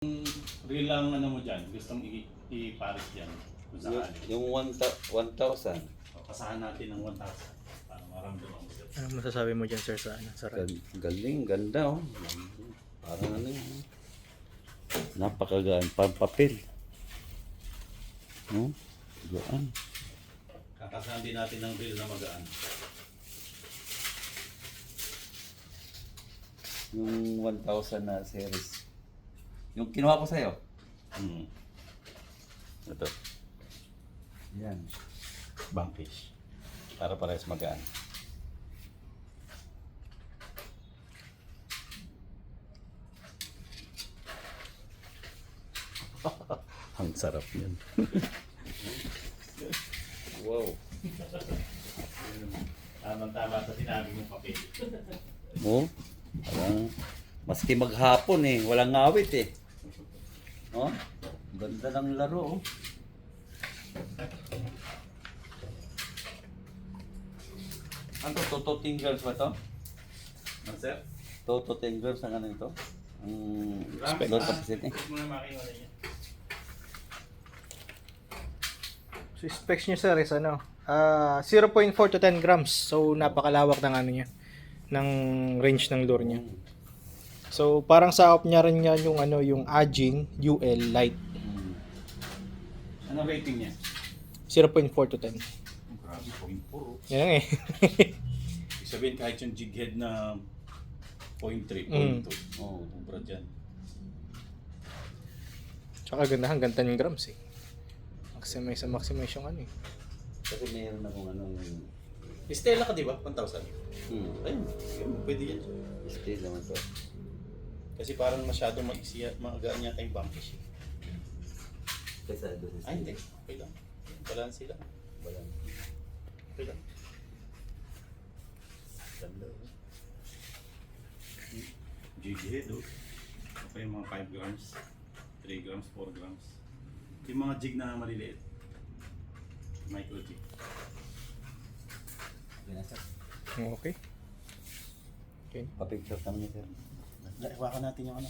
Real lang ano mo dyan, gustong ipares dyan. Kung sakali. Yung 1,000. Pasahan natin ng 1,000 para maramdaman mo sir. Ano masasabi mo dyan, sir, sa ano? Sa Galing, ganda oh. Parang ano yun. Napakagaan. Pampapel. No? Gaan. Kakasahan din natin ng reel na magaan. Yung 1,000 na series. Yung kinuha ko sa'yo. Ito. Yan. Bankish. Para parehas magaan. Ang sarap yan. Wow. Tamang-tama sa sinabi mong papel. Oh, parang maski maghapon eh, walang ngawit eh. Oh, ganda ng laro oh. Ano to? Toto Tingers ba to? Ano sir? Toto Tingers ang ano ito? Ang Grabe. load capacity. Huwag mo na makiwala niya. So, specs niya, sir, is ano? 0.4 to 10 grams. So, napakalawak ng ano niya. Ng range ng lure niya. So, parang sakop niya rin yan yung ano, yung Aging UL Lite. Ano rating niya? 0.4 to 10. Grabe, 0.4. Yan lang eh. Ibig sabihin kahit yung jig head na 0.3, 0.2. Oh, ubra dyan. Tsaka ganda, hanggang 10 grams eh. Maximize yung ano eh. Kasi mayroon akong ano yung... Stella ka di ba? 1,000. Ayun, Ayun, pwede yan. stay naman to. Kasi parang masyado magaan yata yung bankish. Kaysa doon Ay, hindi. Okay lang. Balance sila. Wala. Okay lang. Ganda. Jig head, oh. Ito yung mga 5 grams, 3 grams, 4 grams. Yung mga jig na maliliit. Micro jig. Okay. Okay. Pa-picture kami niya sir. Hawakan natin yung ano.